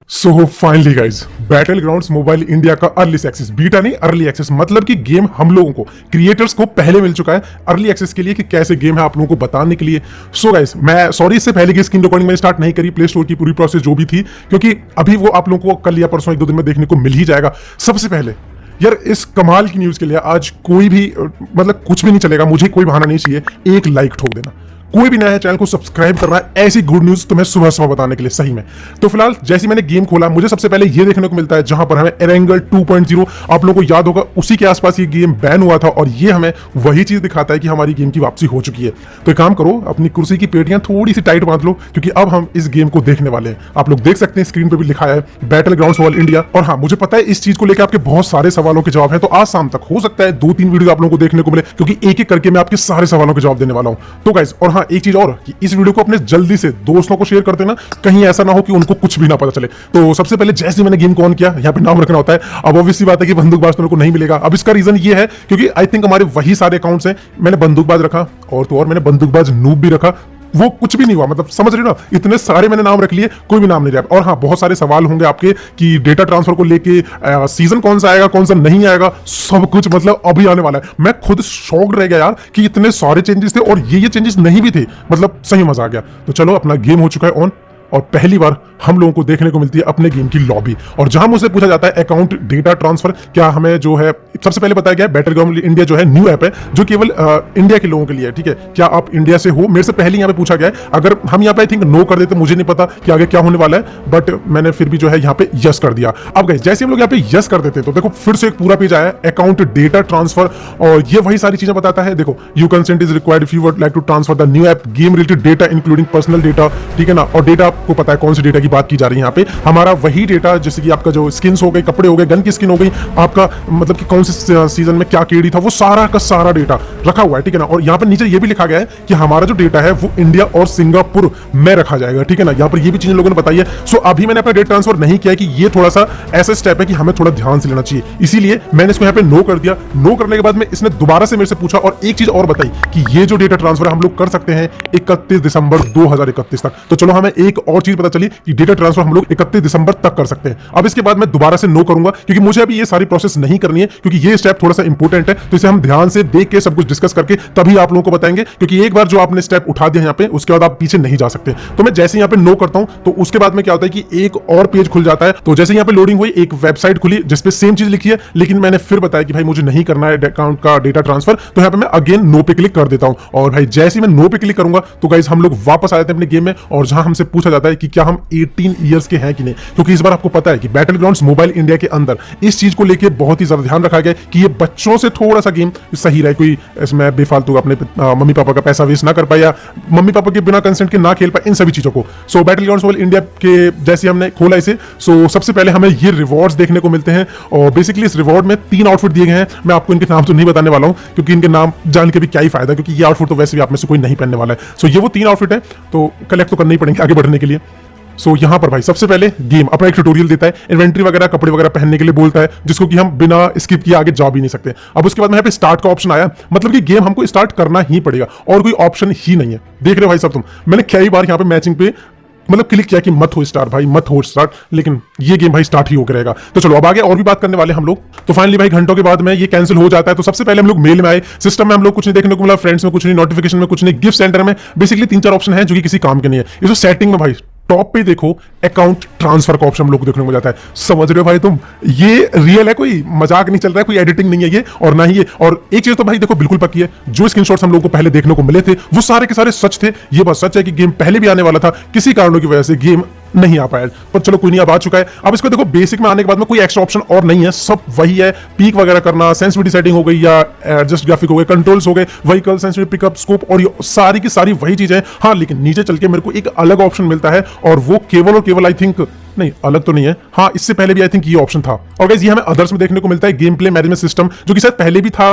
So finally guys, battle grounds mobile India का early access, beta नहीं early access, मतलब कि गेम हम लोगों को क्रिएटर्स को पहले मिल चुका है अर्ली एक्सेस के लिए कि कैसे गेम है आप लोगों को बताने के लिए। सो गाइज, मैं सॉरी इससे पहले की स्क्रीन रिकॉर्डिंग मैंने स्टार्ट नहीं करी, प्ले स्टोर की पूरी प्रोसेस जो भी थी, क्योंकि अभी वो आप लोगों को कल या परसों एक दो दिन में देखने को मिल ही जाएगा। सबसे पहले यार इस कमाल की न्यूज के लिए आज कोई भी मतलब कुछ भी नहीं चलेगा, मुझे कोई बहाना नहीं चाहिए, एक लाइक ठोक देना। कोई भी नया है चैनल को सब्सक्राइब करना है, ऐसी गुड न्यूज तुम्हें सुबह सुबह बताने के लिए सही में। तो फिलहाल जैसे मैंने गेम खोला, मुझे सबसे पहले ये देखने को मिलता है जहां पर हमें एरेंगल 2.0, आप लोगों को याद होगा उसी के आसपास ये गेम बैन हुआ था, और ये हमें वही चीज दिखाता है कि हमारी गेम की वापसी हो चुकी है। तो एक काम करो, अपनी कुर्सी की पेटियां थोड़ी सी टाइट बांध लो, क्योंकि अब हम इस गेम को देखने वाले हैं। आप लोग देख सकते हैं स्क्रीन पर भी लिखा है बैटल ग्राउंड्स मोबाइल इंडिया। और हाँ, मुझे पता है इस चीज को लेकर आपके बहुत सारे सवालों के जवाब है, तो आज शाम तक हो सकता है 2-3 वीडियो आप लोगों को देखने को मिले, क्योंकि एक एक करके मैं आपके सारे सवालों के जवाब देने वाला हूं। तो गाइस, और हाँ एक चीज और, इस वीडियो को अपने जल्दी से दोस्तों को शेयर कर देना, कहीं ऐसा ना हो कि उनको कुछ भी ना पता चले। तो सबसे पहले जैसे मैंने गेम को ऑन किया, यहाँ पे नाम रखना होता है। अब ऑब्वियसली बात है कि बंदूकबाज तो मेरे को नहीं मिलेगा। अब इसका रीजन ये है क्योंकि आई थिंक हमारे वही सारे अकाउंट्स हैं, मैंने बंदूकबाज रखा और तो और मैंने बंदूकबाज नूब भी रखा, वो कुछ भी नहीं हुआ। मतलब समझ रहे हो ना, इतने सारे मैंने नाम रख लिए, कोई भी नाम नहीं रहा। और हाँ, बहुत सारे सवाल होंगे आपके कि डेटा ट्रांसफर को लेके सीजन कौन सा आएगा कौन सा नहीं आएगा, सब कुछ मतलब अभी आने वाला है। मैं खुद शॉक्ड रह गया यार कि इतने सारे चेंजेस थे और ये चेंजेस नहीं भी थे, मतलब सही मजा आ गया। तो चलो, अपना गेम हो चुका है ऑन, और पहली बार हम लोगों को देखने को मिलती है अपने गेम की लॉबी, और जहां मुझसे पूछा जाता है अकाउंट डेटा ट्रांसफर क्या हमें जो है, सबसे पहले बताया गया बैटल ग्राउंड इंडिया जो है न्यू ऐप है जो केवल इंडिया के लोगों के लिए है। ठीक है, क्या आप इंडिया से हो? मेरे से पहले यहाँ पे पूछा गया है। अगर हम यहाँ पे आई थिंक नो कर देते, मुझे नहीं पता कि आगे क्या होने वाला है, बट मैंने फिर भी जो है यहाँ पे यस कर दिया। अब गाइस, जैसे हम लोग यहाँ पे यस कर देते तो देखो फिर से एक पूरा पेज आया अकाउंट डेटा ट्रांसफर, और ये वही सारी चीजें बताता है। देखो, you consent is required if you would like to transfer the new app game related data including personal data. ठीक है ना, और डेटा आपको पता है कौन सी डेटा की बात की जा रही है यहाँ पे, हमारा वही डेटा जैसे कि आपका जो स्किन्स हो गए, कपड़े हो गए, गन की स्किन हो गई, आपका मतलब कि कौन से सीजन में क्या केडी था, वो सारा का सारा डेटा रखा हुआ है। ठीक है ना, और यहाँ पर नीचे ये भी लिखा गया है कि हमारा जो डेटा है वो इंडिया और सिंगापुर में रखा जाएगा। ठीक है ना, यहाँ पर ये भी चीजें लोगों ने बताई है। सो अभी मैंने अपना डेटा ट्रांसफर नहीं किया कि ये थोड़ा सा ऐसा स्टेप है कि हमें थोड़ा ध्यान से लेना चाहिए, इसीलिए मैंने इसको यहाँ पे नो कर दिया। नो करने के बाद में इसने दोबारा से मेरे से पूछा और एक चीज और बताई कि ये जो डेटा ट्रांसफर हम लोग कर सकते हैं 31 दिसंबर 2031 तक। तो चलो, हमें एक और चीज पता चली कि डेटा ट्रांसफर हम लोग 31 दिसंबर तक कर सकते हैं। अब इसके बाद मैं दोबारा से नो करूंगा, क्योंकि मुझे अभी ये सारी प्रोसेस नहीं करनी है, क्योंकि ये स्टेप थोड़ा सा इंपॉर्टेंट है। तो इसे हम ध्यान से देख के सब कुछ डिस्कस करके तभी आप लोगों को बताएंगे, क्योंकि एक बार जो आपने स्टेप उठा दिया यहाँ पे, उसके बाद आप पीछे नहीं जा सकते। तो मैं जैसे यहाँ पे नो करता हूं तो उसके बाद में क्या होता है कि एक और पेज खुल जाता है। तो जैसे यहाँ पे लोडिंग हुई, एक वेबसाइट खुली जिसपे सेम चीज लिखी है, लेकिन मैंने फिर बताया कि भाई मुझे नहीं करना है अकाउंट का डेटा ट्रांसफर, तो यहाँ पे मैं अगेन नो पे क्लिक कर देता हूं। और भाई जैसे ही मैं नो पे क्लिक करूंगा तो गाइस हम लोग वापस आ जाते हैं अपने गेम में, और जहां हमसे पूछा जाता है कि क्या हम 18 ईयर्स के हैं कि नहीं, क्योंकि इस बार आपको पता है कि बैटल ग्राउंड्स मोबाइल इंडिया के अंदर इस चीज को लेके बहुत ही ज्यादा ध्यान रखा गया कि ये बच्चों से थोड़ा सा गेम सही रहे, कोई इसमें बेफालतू अपने मम्मी पापा का पैसा वेस्ट ना कर पाए या मम्मी पापा के बिना कंसेंट के ना खेल पाए, इन सभी चीजों को। सो बैटल ग्राउंड्स मोबाइल इंडिया के जैसे हमने खोला इसे, सो सबसे पहले हमें ये रिवॉर्ड्स देखने को मिलते हैं, और बेसिकली इस रिवॉर्ड में 3 आउटफिट दिए गए हैं। मैं आपको इनके नाम तो नहीं बताने वाला हूं, क्योंकि इनके नाम जान के भी क्या ही फायदा, क्योंकि ये आउटफिट तो वैसे भी आप में से कोई नहीं पहनने वाला है। सो ये वो 3 आउटफिट है, तो कलेक्ट तो करने ही पड़ेंगे आगे बढ़ने के लिए। सो यहाँ पर भाई सबसे पहले गेम अपना एक ट्यूटोरियल देता है, इन्वेंट्री वगैरह कपड़े वगैरह पहनने के लिए बोलता है, जिसको कि हम बिना स्किप किए आगे जा भी नहीं सकते। अब उसके बाद में यहाँ पे स्टार्ट का ऑप्शन आया, मतलब कि गेम हमको स्टार्ट करना ही पड़ेगा और कोई ऑप्शन ही नहीं है। देख रहे हो भाई सब तुम, मैंने कई बार यहाँ पे मैचिंग पे मतलब क्लिक किया कि मत हो स्टार्ट भाई, मत हो स्टार्ट, लेकिन ये गेम भाई स्टार्ट ही होकर रहेगा। तो चलो अब आगे और भी बात करने वाले हम लोग। तो फाइनली भाई घंटों के बाद में ये कैंसिल हो जाता है। तो सबसे पहले हम लोग मेल में आए, सिस्टम में हम लोग कुछ नहीं देखने को मिला, फ्रेंड्स में कुछ नहीं, नोटिफिकेशन में कुछ नहीं, गिफ्ट सेंटर में बेसिकली 3-4 ऑप्शन है जो कि किसी काम के नहीं है। इसको सेटिंग में भाई टॉप पे देखो अकाउंट ट्रांसफर का ऑप्शन हम लोग को देखने को मिल जाता है। समझ रहे हो भाई तुम, ये रियल है, कोई मजाक नहीं चल रहा है, कोई एडिटिंग नहीं है ये, और ना ही ये। और एक चीज तो भाई देखो बिल्कुल पक्की है, जो स्क्रीनशॉट्स हम लोग को पहले देखने को मिले थे वो सारे के सारे सच थे। ये बात सच है कि गेम पहले भी आने वाला था, किसी कारणों की वजह से गेम नहीं आ पाया, पर चलो कोई नहीं, अब आ चुका है। अब इसको देखो, बेसिक में आने के बाद में कोई एक्स्ट्रा ऑप्शन और नहीं है, सब वही है। पीक वगैरह करना, सेंसिटिविटी सेटिंग हो गई या एडजस्ट ग्राफिक हो गए, कंट्रोल्स हो गए, व्हीकल सेंसिटिव पिकअप स्कोप, और ये सारी की सारी वही चीजें। हाँ, लेकिन नीचे चल के मेरे को एक अलग ऑप्शन मिलता है, और वो केवल और केवल आई थिंक नहीं, अलग तो नहीं है, हाँ इससे पहले भी आई थिंक ये ऑप्शन था। और गाइस ये हमें अदर्स में देखने को मिलता है, गेम प्ले मैनेजमेंट सिस्टम, जो कि शायद पहले भी था,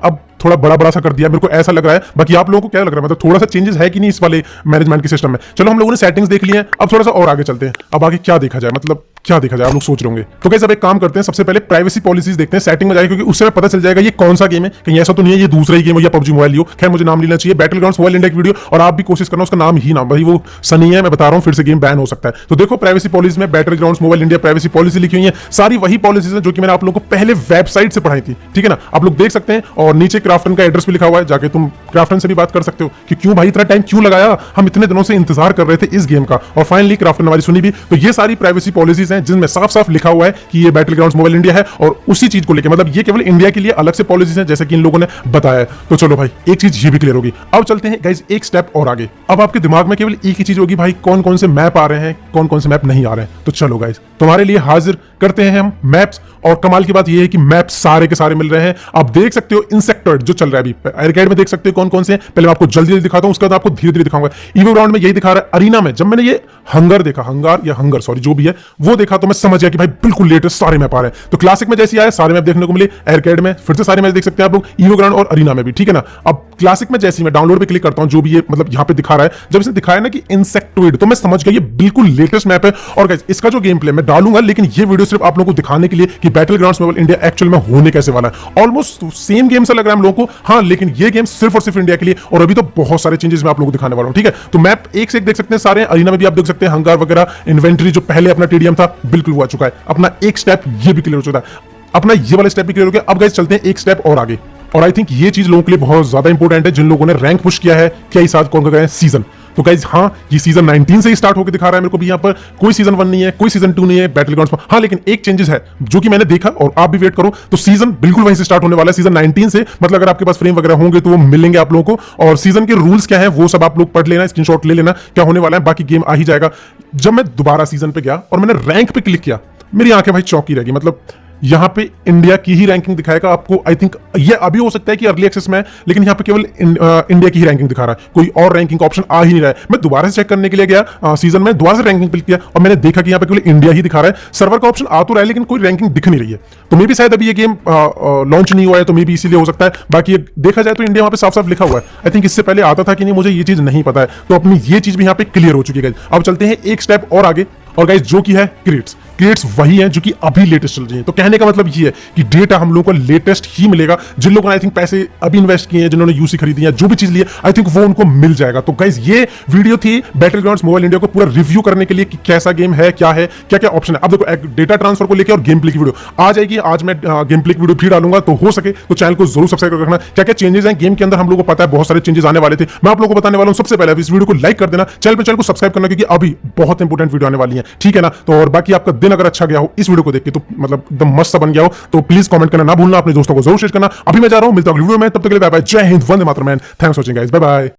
अब थोड़ा बड़ा बड़ा सा कर दिया, मेरे को ऐसा लग रहा है। बाकी आप लोगों को क्या लग रहा है, मतलब थोड़ा सा चेंजेस है कि नहीं इस वाले मैनेजमेंट के सिस्टम में? चलो हम लोगों ने सेटिंग्स देख ली हैं, अब थोड़ा सा और आगे चलते हैं। अब आगे क्या देखा जाए, मतलब क्या देखा जाए, आप लोग सोच रहे होंगे। तो कैसे अब एक काम करते हैं, सबसे पहले प्राइवेसी पॉलिसीज देखते हैं, सेटिंग में जाएगा, क्योंकि उससे पता चल जाएगा ये कौन सा गेम है, कहीं ऐसा तो नहीं है ये दूसरा ही गेम हो या पबजी मोबाइल हो। खैर मुझे नाम लेना चाहिए, बैटल ग्राउंड्स मोबाइल इंडिया की वीडियो, और आप भी कोशिश करना उसका नाम ही ना, भाई वो सनी है, मैं बता रहा हूं, फिर से गेम बैन हो सकता है। तो देखो प्राइवेसी पॉलिसी में battle grounds mobile India privacy policy लिखी हुई है, सारी वही पॉलिसीज है जो कि मैंने आप लोगों को पहले वेबसाइट से पढ़ाई थी, ठीक है ना। आप लोग देख सकते हैं, और नीचे क्राफ्टन का एड्रेस भी लिखा हुआ है, जाके तुम क्राफ्टन से भी बात कर सकते हो कि क्यों भाई इतना टाइम क्यों लगाया, हम इतने दिनों से इंतजार कर रहे थे इस गेम का, और फाइनली क्राफ्टन हमारी सुनी भी। तो ये सारी प्राइवेसी पॉलिसीज हैं जिनमें साफ साफ लिखा हुआ है कि ये बैटल ग्राउंड्स मोबाइल इंडिया है, और उसी चीज को लेकर, मतलब ये केवल इंडिया के लिए अलग से पॉलिसीज हैं, जैसे कि इन लोगों ने बताया। तो चलो भाई एक चीज ये भी क्लियर होगी। अब चलते हैं गाइस एक स्टेप और आगे। अब आपके दिमाग में केवल एक ही चीज होगी, भाई कौन कौन से मैप आ रहे हैं, कौन कौन से मैप नहीं आ रहे हैं। तो चलो गाइस तुम्हारे लिए हाजिर करते हैं हम मैप्स, और कमाल की बात यह है कि मैप्स सारे के सारे मिल रहे हैं। आप देख सकते हो इंसेक्टर्ड जो चल रहा है अभी आर्केड में, देख सकते हो कौन कौन से हैं। पहले मैं आपको जल्दी जल्दी दिखाता हूं, उसके बाद आपको धीरे धीरे दिखाऊंगा। ईवो ग्राउंड में यही दिखा रहा है। अरीना में जब मैंने ये हंगर देखा, हंगर सॉरी जो भी है वो देखा, तो मैं समझ गया कि भाई बिल्कुल लेटेस्ट सारे मैप आ रहे हैं। तो क्लासिक में जैसे आया सारे मैप देखने को मिले, आर्केड में फिर से सारे मैप देख सकते हैं आप लोग, ईवो ग्राउंड और अरीना में भी, ठीक है ना। अब क्लासिक में जैसे मैं डाउनलोड पे क्लिक करता हूं, जो भी ये मतलब यहाँ पे दिखा रहा है, जब इसे दिखाया ना कि इंसेक्टोइड, तो मैं समझ गया ये बिल्कुल लेटेस्ट मैप है। और गाइस इसका जो गेम प्ले मैं डालूंगा, लेकिन ये वीडियो सिर्फ आप लोगों को दिखाने के लिए कि battle grounds mobile India actual में होने कैसे वाला है। ऑलमोस्ट सेम गेम से लग रहा है हम लोगों को, हाँ, लेकिन ये गेम सिर्फ और सिर्फ इंडिया के लिए, और अभी तो बहुत सारे चेंजेस मैं आप लोगों को दिखाने वाला हूं, ठीक है। तो मैप एक से एक देख सकते हैं सारे, अरीना में भी आप देख सकते हैं, हंगार वगैरह, इन्वेंटरी जो पहले अपना टीडीएम था बिल्कुल हुआ चुका है, अपना एक स्टेप ये भी क्लियर हो चुका है, अपना ये वाला स्टेप भी क्लियर हो गया। अब गाइस चलते हैं एक स्टेप और आगे, और आई थिंक ये चीज लोगों के लिए बहुत ज्यादा इंपॉर्टेंट है, जिन लोगों ने रैंक पुश किया है, क्या इस साथ कौन कर गए सीजन। तो गाइस हाँ, ये सीजन 19 से ही स्टार्ट होकर दिखा रहा है मेरे को भी, यहाँ पर कोई सीजन 1 नहीं है, कोई सीजन 2 नहीं है बैटल ग्राउंड्स में। हाँ लेकिन एक चेंजेस है जो कि मैंने देखा, और आप भी वेट करो, तो सीजन बिल्कुल वहीं से स्टार्ट होने वाला है, सीजन 19 से। मतलब अगर आपके पास फ्रेम वगैरह होंगे तो वो मिलेंगे आप लोगों को, और सीजन के रूल्स क्या है वो सब आप लोग पढ़ लेना, स्क्रीनशॉट ले लेना क्या होने वाला है, बाकी गेम आ ही जाएगा। जब मैं दोबारा सीजन पे गया और मैंने रैंक पे क्लिक किया, मेरी आंखें भाई चौकी रहेगी। मतलब यहाँ पे इंडिया की ही रैंकिंग दिखाएगा आपको। आई थिंक ये अभी हो सकता है कि अर्ली एक्सेस में है, लेकिन यहाँ पे केवल इंडिया की ही रैंकिंग दिखा रहा है, कोई और रैंकिंग ऑप्शन आ ही नहीं रहा है। मैं दोबारा से चेक करने के लिए गया सीजन में, दोबारा से रैंकिंग क्लिक किया और मैंने देखा कि यहाँ पे केवल इंडिया ही दिखा रहा है। सर्वर का ऑप्शन आ तो रहा है लेकिन कोई रैंकिंग दिख नहीं रही है। तो मे भी शायद अभी ये गेम लॉन्च नहीं हुआ है, तो मे भी इसीलिए हो सकता है। बाकी देखा जाए तो इंडिया वहाँ पे साफ साफ लिखा हुआ है। आई थिंक इससे पहले आता था कि नहीं मुझे ये चीज नहीं पता है, तो अपनी ये चीज भी यहाँ पे क्लियर हो चुकी है। अब चलते हैं एक स्टेप और आगे, और गाइस जो कि है क्रेट्स वही है जो कि अभी लेटेस्ट चल रही है। तो कहने का मतलब ये है कि डेटा हम लोगों को लेटेस्ट ही मिलेगा। जिन लोगों ने आई थिंक पैसे अभी इन्वेस्ट किए हैं, जिन्होंने यूसी खरीदी है, जो भी चीज ली है, आई थिंक वो उनको मिल जाएगा। तो गाइस ये वीडियो थी बैटल ग्राउंड्स मोबाइल इंडिया को पूरा रिव्यू करने के लिए कि कैसा गेम है, क्या है, क्या क्या ऑप्शन है। अब देखो डेटा ट्रांसफर को लेकर और गेम प्ले की वीडियो आ जाएगी। आज मैं गेम प्ले की वीडियो भी डालूंगा, तो हो सके तो चैनल को जरूर सब्सक्राइब कर रखना। क्या क्या चेंजेस हैं गेम के अंदर, हम लोगों को पता है बहुत सारे चेंजेस आने वाले थे, मैं आप लोगों को बताने वाला हूं। सबसे पहले इस वीडियो को लाइक कर देना, चैनल को सब्सक्राइब करना, क्योंकि अभी बहुत इंपॉर्टेंट वीडियो आने वाली है, ठीक है ना। तो और बाकी आपका दिन अगर अच्छा गया हो इस वीडियो को देख के, तो मतलब एकदम मस्त सा बन गया हो, तो प्लीज कमेंट करना ना भूलना, अपने दोस्तों को जरूर शेयर करना। अभी मैं जा रहा हूं, मिलता हूं अगली वीडियो में, तब तक के लिए बाय बाय, जय हिंद, वंदे मातरम, thanks for watching guys, bye bye.